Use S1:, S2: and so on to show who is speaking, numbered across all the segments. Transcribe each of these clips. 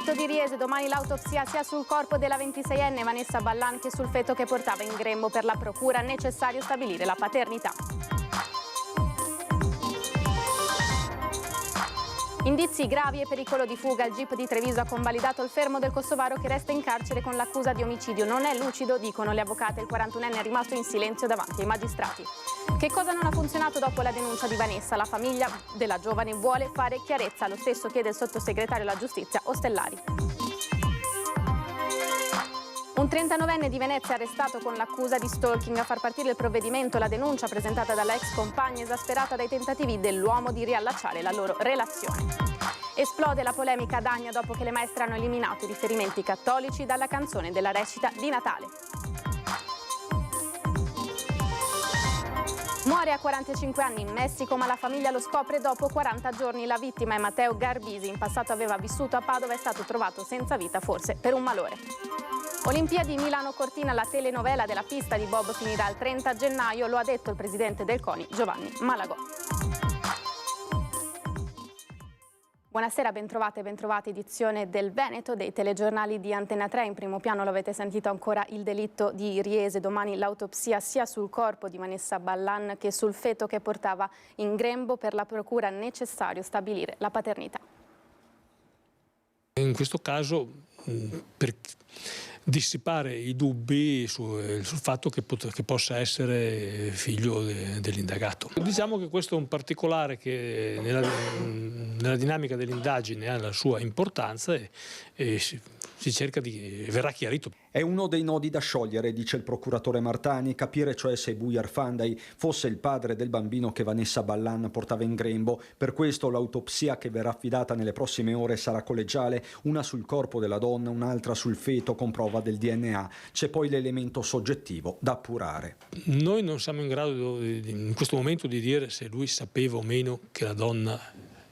S1: delitto di Riese, domani l'autopsia sia sul corpo della 26enne Vanessa Ballan che sul feto che portava in grembo. Per la procura necessario stabilire la paternità. Indizi gravi e pericolo di fuga. Il GIP di Treviso ha convalidato il fermo del kosovaro che resta in carcere con l'accusa di omicidio. Non è lucido, dicono le avvocate. Il 41enne è rimasto in silenzio davanti ai magistrati. Che cosa non ha funzionato dopo la denuncia di Vanessa? La famiglia della giovane vuole fare chiarezza. Lo stesso chiede il sottosegretario alla giustizia Ostellari. Un 39enne di Venezia arrestato con l'accusa di stalking. A far partire il provvedimento la denuncia presentata dalla ex compagna esasperata dai tentativi dell'uomo di riallacciare la loro relazione. Esplode la polemica ad Agna dopo che le maestre hanno eliminato i riferimenti cattolici dalla canzone della recita di Natale. Muore a 45 anni in Messico, ma la famiglia lo scopre dopo 40 giorni. La vittima è Matteo Garbisi. In passato aveva vissuto a Padova e è stato trovato senza vita, forse per un malore. Olimpiadi Milano-Cortina, la telenovela della pista di bob finirà il 30 gennaio, lo ha detto il presidente del CONI, Giovanni Malagò. Buonasera, bentrovate e bentrovati, edizione del Veneto dei telegiornali di Antena 3. In primo piano lo avete sentito ancora il delitto di Riese. Domani l'autopsia sia sul corpo di Vanessa Ballan che sul feto che portava in grembo. Per la procura necessario stabilire la paternità.
S2: In questo caso, per dissipare i dubbi sul fatto che possa essere figlio dell'indagato. Diciamo che questo è un particolare che nella dinamica dell'indagine ha la sua importanza e si cerca verrà chiarito.
S3: È uno dei nodi da sciogliere, dice il procuratore Martani, capire cioè se Bujar Fandaj fosse il padre del bambino che Vanessa Ballan portava in grembo. Per questo l'autopsia che verrà affidata nelle prossime ore sarà collegiale, una sul corpo della donna, un'altra sul feto con prova del DNA. C'è poi l'elemento soggettivo da appurare.
S2: Noi non siamo in grado in questo momento di dire se lui sapeva o meno che la donna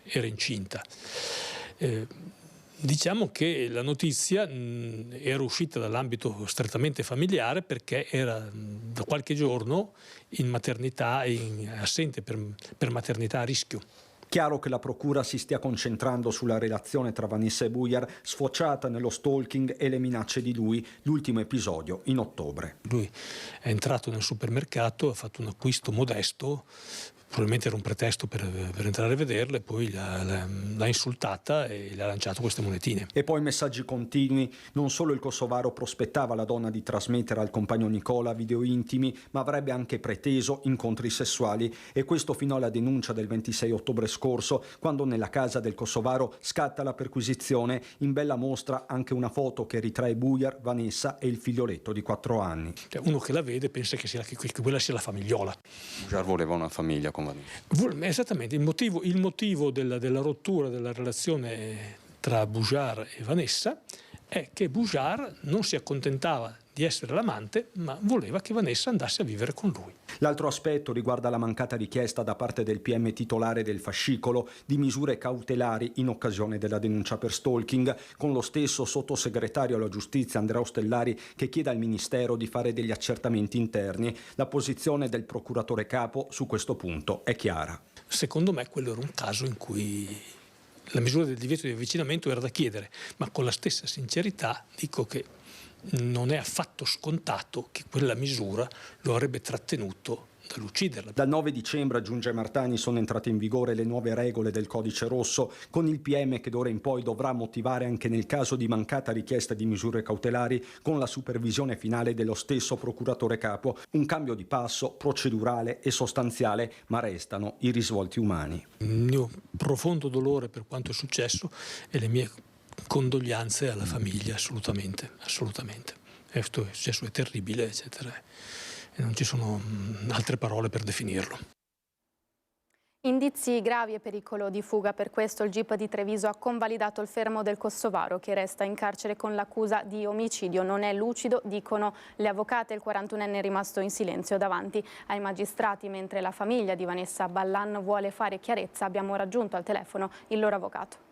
S2: era incinta. Diciamo che la notizia era uscita dall'ambito strettamente familiare perché era da qualche giorno in maternità, assente per maternità a rischio.
S3: Chiaro che la procura si stia concentrando sulla relazione tra Vanessa e Bujar, sfociata nello stalking e le minacce di lui, l'ultimo episodio in ottobre.
S2: Lui è entrato nel supermercato, ha fatto un acquisto modesto, probabilmente era un pretesto per entrare a vederla, e poi l'ha insultata e le ha lanciato queste monetine.
S3: E poi messaggi continui. Non solo il kosovaro prospettava alla donna di trasmettere al compagno Nicola video intimi, ma avrebbe anche preteso incontri sessuali, e questo fino alla denuncia del 26 ottobre scorso, quando nella casa del kosovaro scatta la perquisizione. In bella mostra anche una foto che ritrae Bujar, Vanessa e il figlioletto di 4 anni.
S2: Uno che la vede pensa che quella sia la famigliola.
S4: Bujar voleva una famiglia.
S2: Esattamente, il motivo della rottura della relazione tra Bujar e Vanessa è che Bujar non si accontentava di essere l'amante, ma voleva che Vanessa andasse a vivere con lui.
S3: L'altro aspetto riguarda la mancata richiesta da parte del PM titolare del fascicolo di misure cautelari in occasione della denuncia per stalking, con lo stesso sottosegretario alla giustizia Andrea Ostellari che chiede al Ministero di fare degli accertamenti interni. La posizione del procuratore capo su questo punto è chiara.
S2: Secondo me quello era un caso in cui la misura del divieto di avvicinamento era da chiedere, ma con la stessa sincerità dico che non è affatto scontato che quella misura lo avrebbe trattenuto dall'ucciderla.
S3: Dal 9 dicembre, aggiunge Martani, sono entrate in vigore le nuove regole del codice rosso, con il PM che d'ora in poi dovrà motivare anche nel caso di mancata richiesta di misure cautelari con la supervisione finale dello stesso procuratore capo. Un cambio di passo procedurale e sostanziale, ma restano i risvolti umani.
S2: Il mio profondo dolore per quanto è successo e le mie condoglianze alla famiglia, assolutamente. Questo è successo, è terribile, eccetera. E non ci sono altre parole per definirlo.
S1: Indizi gravi e pericolo di fuga. Per questo il GIP di Treviso ha convalidato il fermo del kosovaro che resta in carcere con l'accusa di omicidio. Non è lucido, dicono le avvocate. Il 41enne è rimasto in silenzio davanti ai magistrati, mentre la famiglia di Vanessa Ballan vuole fare chiarezza. Abbiamo raggiunto al telefono il loro avvocato.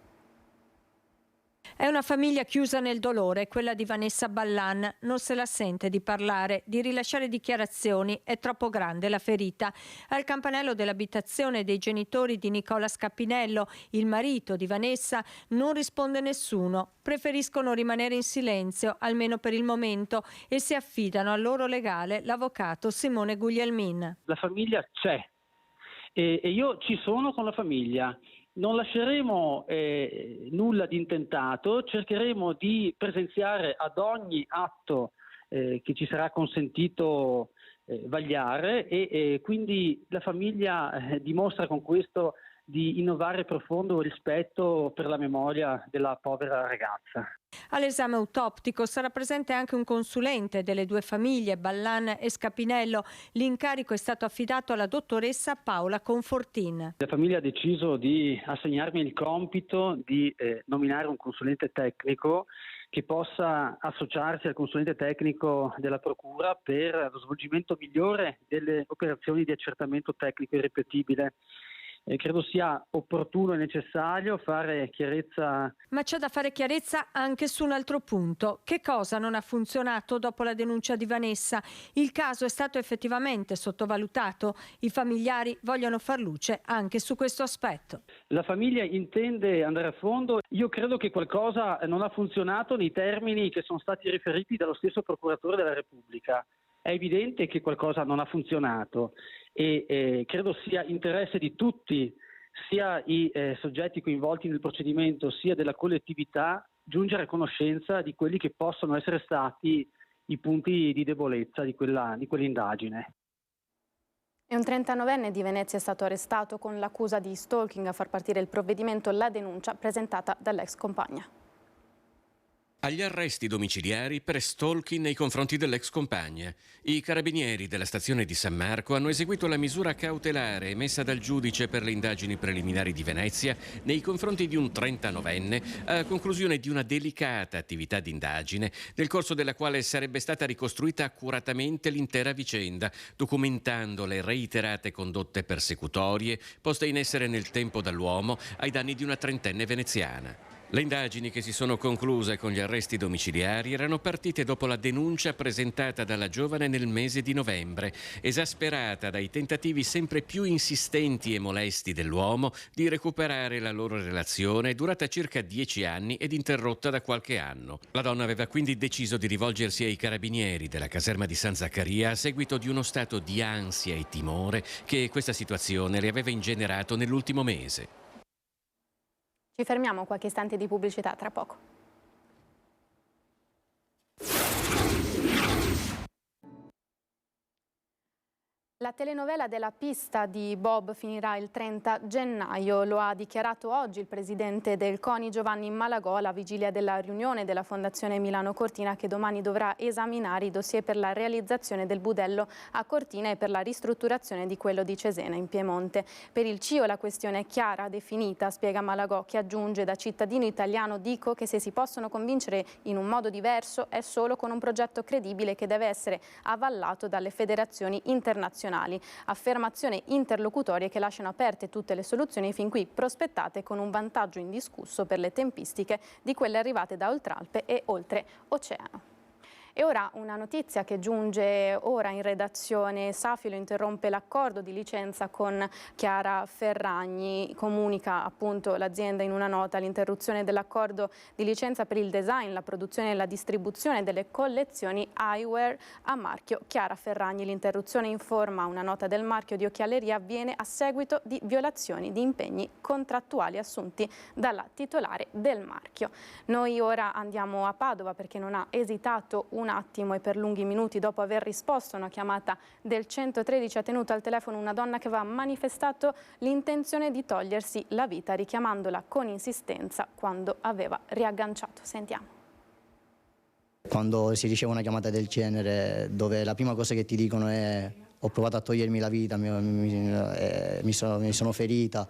S5: È una famiglia chiusa nel dolore, quella di Vanessa Ballan. Non se la sente di parlare, di rilasciare dichiarazioni, è troppo grande la ferita. Al campanello dell'abitazione dei genitori di Nicola Scappinello, il marito di Vanessa, non risponde nessuno. Preferiscono rimanere in silenzio, almeno per il momento, e si affidano al loro legale, l'avvocato Simone Guglielmin.
S6: La famiglia c'è e io ci sono con la famiglia. Non lasceremo nulla di intentato, cercheremo di presenziare ad ogni atto che ci sarà consentito vagliare e quindi la famiglia dimostra con questo di innovare profondo rispetto per la memoria della povera ragazza.
S5: All'esame autoptico sarà presente anche un consulente delle due famiglie, Ballan e Scapinello. L'incarico è stato affidato alla dottoressa Paola Confortin.
S6: La famiglia ha deciso di assegnarmi il compito di nominare un consulente tecnico che possa associarsi al consulente tecnico della Procura per lo svolgimento migliore delle operazioni di accertamento tecnico irripetibile. Credo sia opportuno e necessario fare chiarezza.
S5: Ma c'è da fare chiarezza anche su un altro punto. Che cosa non ha funzionato dopo la denuncia di Vanessa? Il caso è stato effettivamente sottovalutato? I familiari vogliono far luce anche su questo aspetto.
S6: La famiglia intende andare a fondo. Io credo che qualcosa non ha funzionato nei termini che sono stati riferiti dallo stesso procuratore della Repubblica. È evidente che qualcosa non ha funzionato e credo sia interesse di tutti, sia i soggetti coinvolti nel procedimento, sia della collettività, giungere a conoscenza di quelli che possono essere stati i punti di debolezza di quell'indagine.
S1: E un 39enne di Venezia è stato arrestato con l'accusa di stalking. A far partire il provvedimento la denuncia presentata dall'ex compagna.
S7: Agli arresti domiciliari per stalking nei confronti dell'ex compagna. I carabinieri della stazione di San Marco hanno eseguito la misura cautelare emessa dal giudice per le indagini preliminari di Venezia nei confronti di un 39enne a conclusione di una delicata attività di indagine nel corso della quale sarebbe stata ricostruita accuratamente l'intera vicenda, documentando le reiterate condotte persecutorie poste in essere nel tempo dall'uomo ai danni di una trentenne veneziana. Le indagini che si sono concluse con gli arresti domiciliari erano partite dopo la denuncia presentata dalla giovane nel mese di novembre, esasperata dai tentativi sempre più insistenti e molesti dell'uomo di recuperare la loro relazione durata circa 10 anni ed interrotta da qualche anno. La donna aveva quindi deciso di rivolgersi ai carabinieri della caserma di San Zaccaria a seguito di uno stato di ansia e timore che questa situazione le aveva ingenerato nell'ultimo mese.
S1: Ci fermiamo qualche istante di pubblicità, tra poco. La telenovela della pista di Bob finirà il 30 gennaio, lo ha dichiarato oggi il presidente del CONI Giovanni Malagò alla vigilia della riunione della Fondazione Milano Cortina che domani dovrà esaminare i dossier per la realizzazione del budello a Cortina e per la ristrutturazione di quello di Cesena in Piemonte. Per il CIO la questione è chiara, definita, spiega Malagò, che aggiunge: da cittadino italiano dico che se si possono convincere in un modo diverso è solo con un progetto credibile che deve essere avallato dalle federazioni internazionali. Affermazioni interlocutorie che lasciano aperte tutte le soluzioni fin qui prospettate con un vantaggio indiscusso per le tempistiche di quelle arrivate da Oltralpe e oltreoceano. E ora una notizia che giunge ora in redazione. Safilo interrompe l'accordo di licenza con Chiara Ferragni. Comunica appunto l'azienda in una nota l'interruzione dell'accordo di licenza per il design, la produzione e la distribuzione delle collezioni eyewear a marchio Chiara Ferragni. L'interruzione, informa una nota del marchio di occhialeria, avviene a seguito di violazioni di impegni contrattuali assunti dalla titolare del marchio. Noi ora andiamo a Padova perché non ha esitato un attimo e per lunghi minuti dopo aver risposto a una chiamata del 113 ha tenuto al telefono una donna che aveva manifestato l'intenzione di togliersi la vita, richiamandola con insistenza quando aveva riagganciato. Sentiamo.
S8: Quando si riceve una chiamata del genere, dove la prima cosa che ti dicono è ho provato a togliermi la vita, mi sono ferita,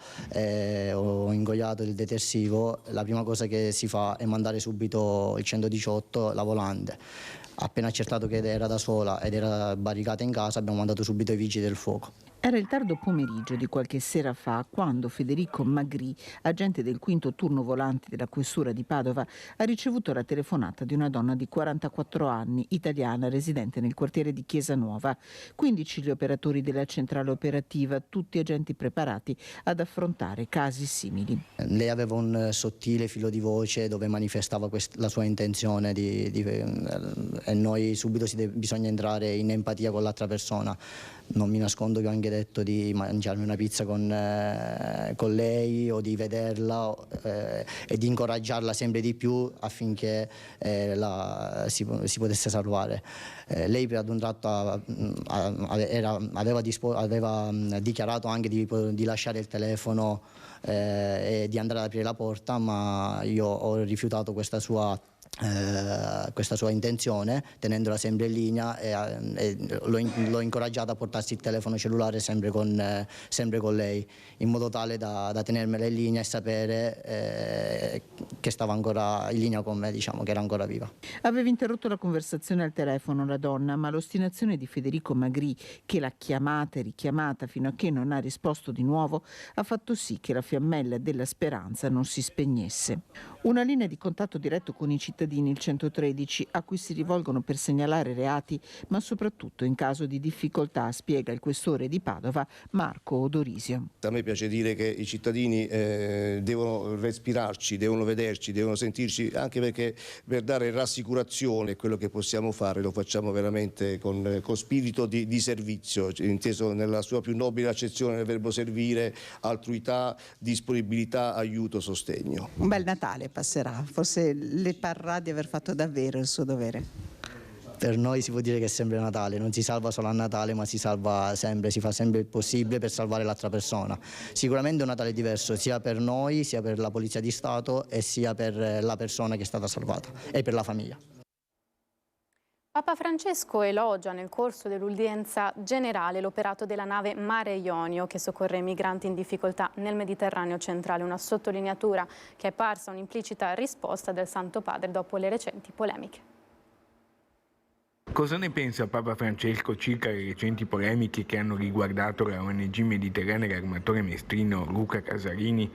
S8: ho ingoiato il detersivo, la prima cosa che si fa è mandare subito il 118, la volante. Appena accertato che era da sola ed era barricata in casa, abbiamo mandato subito i vigili del fuoco.
S9: Era il tardo pomeriggio di qualche sera fa quando Federico Magri, agente del 5° turno volante della questura di Padova, ha ricevuto la telefonata di una donna di 44 anni, italiana, residente nel quartiere di Chiesa Nuova. 15 gli operatori della centrale operativa, tutti agenti preparati ad affrontare casi simili.
S8: Lei aveva un sottile filo di voce dove manifestava la sua intenzione e noi subito bisogna entrare in empatia con l'altra persona. Non mi nascondo che ho anche detto di mangiarmi una pizza con lei o di vederla e di incoraggiarla sempre di più affinché si potesse salvare. Lei per ad un tratto aveva dichiarato anche di lasciare il telefono e di andare ad aprire la porta, ma io ho rifiutato questa sua intenzione, tenendola sempre in linea, e l'ho incoraggiata a portarsi il telefono cellulare sempre con lei, in modo tale da tenermela in linea e sapere che stava ancora in linea con me, diciamo che era ancora viva.
S9: Aveva interrotto la conversazione al telefono la donna, ma l'ostinazione di Federico Magri, che l'ha chiamata e richiamata fino a che non ha risposto di nuovo, ha fatto sì che la fiammella della speranza non si spegnesse. Una linea di contatto diretto con i cittadini, il 113, a cui si rivolgono per segnalare reati, ma soprattutto in caso di difficoltà, spiega il questore di Padova, Marco Odorisio.
S10: A me piace dire che i cittadini devono respirarci, devono vederci, devono sentirci, anche perché per dare rassicurazione quello che possiamo fare lo facciamo veramente con spirito di servizio, inteso nella sua più nobile accezione del verbo servire, altruità, disponibilità, aiuto, sostegno.
S11: Un bel Natale passerà, forse le parrà di aver fatto davvero il suo dovere.
S8: Per noi si può dire che è sempre Natale, non si salva solo a Natale, ma si salva sempre, si fa sempre il possibile per salvare l'altra persona. Sicuramente è un Natale diverso sia per noi, sia per la Polizia di Stato e sia per la persona che è stata salvata e per la famiglia.
S1: Papa Francesco elogia nel corso dell'udienza generale l'operato della nave Mare Ionio che soccorre i migranti in difficoltà nel Mediterraneo centrale, una sottolineatura che è parsa un'implicita risposta del Santo Padre dopo le recenti polemiche.
S12: Cosa ne pensa Papa Francesco circa le recenti polemiche che hanno riguardato la ONG mediterranea e l'armatore mestrino Luca Casarini,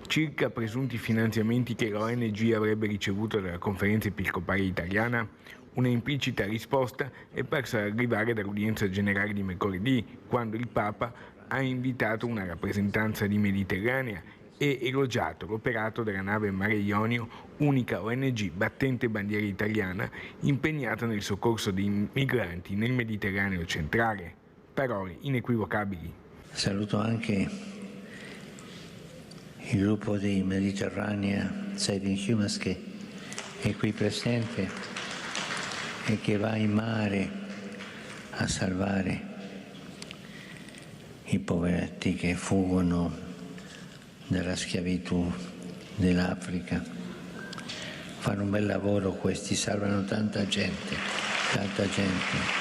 S12: circa presunti finanziamenti che la ONG avrebbe ricevuto dalla Conferenza Episcopale Italiana? Una implicita risposta è parsa arrivare dall'udienza generale di mercoledì, quando il Papa ha invitato una rappresentanza di Mediterranea e elogiato l'operato della nave Mare Ionio, unica ONG battente bandiera italiana impegnata nel soccorso dei migranti nel Mediterraneo centrale. Parole inequivocabili.
S13: Saluto anche il gruppo di Mediterranea Saving Humans che è qui presente e che va in mare a salvare i poveretti che fuggono dalla schiavitù dell'Africa. Fanno un bel lavoro questi, salvano tanta gente, tanta gente.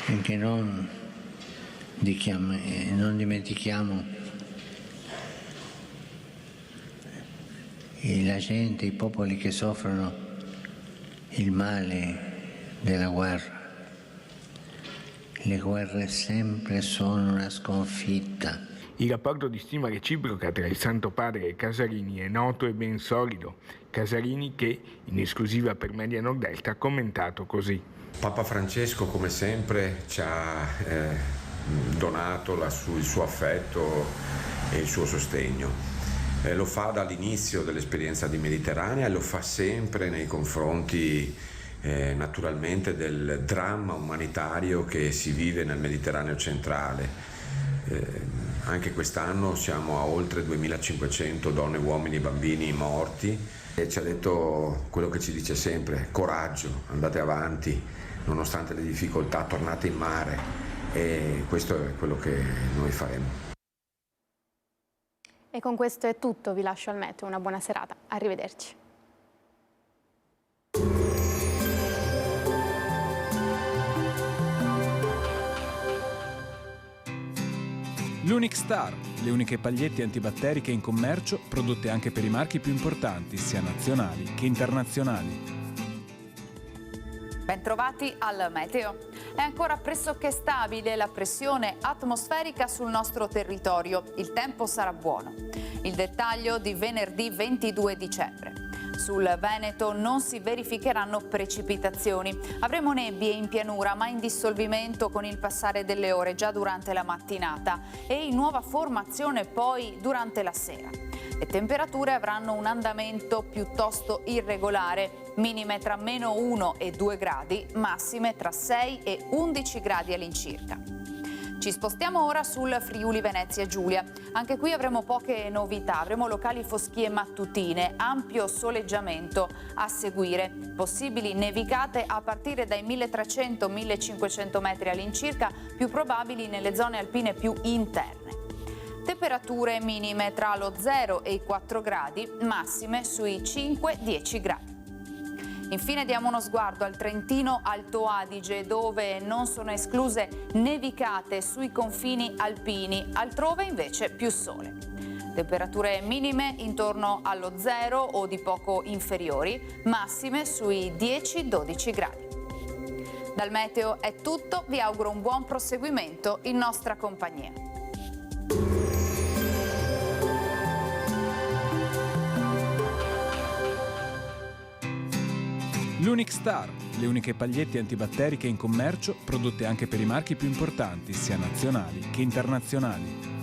S13: E che non dimentichiamo la gente, i popoli che soffrono il male della guerra. Le guerre sempre sono una sconfitta.
S12: Il rapporto di stima reciproca tra il Santo Padre e Casarini è noto e ben solido. Casarini che, in esclusiva per Media Nord Est, ha commentato così.
S14: Papa Francesco, come sempre, ci ha donato il suo affetto e il suo sostegno. Lo fa dall'inizio dell'esperienza di Mediterranea e lo fa sempre nei confronti naturalmente del dramma umanitario che si vive nel Mediterraneo centrale. Anche quest'anno siamo a oltre 2500 donne, uomini e bambini morti e ci ha detto quello che ci dice sempre: coraggio, andate avanti, nonostante le difficoltà tornate in mare, e questo è quello che noi faremo.
S1: E con questo è tutto, vi lascio al meteo, una buona serata, arrivederci.
S15: L'Unic Star, le uniche pagliette antibatteriche in commercio, prodotte anche per i marchi più importanti, sia nazionali che internazionali.
S16: Bentrovati al meteo. È ancora pressoché stabile la pressione atmosferica sul nostro territorio. Il tempo sarà buono. Il dettaglio di venerdì 22 dicembre. Sul Veneto non si verificheranno precipitazioni. Avremo nebbie in pianura, ma in dissolvimento con il passare delle ore già durante la mattinata e in nuova formazione poi durante la sera. Le temperature avranno un andamento piuttosto irregolare, minime tra -1 e 2 gradi, massime tra 6 e 11 gradi all'incirca. Ci spostiamo ora sul Friuli Venezia Giulia. Anche qui avremo poche novità, avremo locali foschie mattutine, ampio soleggiamento a seguire, possibili nevicate a partire dai 1300-1500 metri all'incirca, più probabili nelle zone alpine più interne. Temperature minime tra lo 0 e i 4 gradi, massime sui 5-10 gradi. Infine diamo uno sguardo al Trentino Alto Adige, dove non sono escluse nevicate sui confini alpini, altrove invece più sole. Temperature minime intorno allo 0 o di poco inferiori, massime sui 10-12 gradi. Dal meteo è tutto, vi auguro un buon proseguimento in nostra compagnia.
S15: L'Unic Star, le uniche pagliette antibatteriche in commercio, prodotte anche per i marchi più importanti, sia nazionali che internazionali.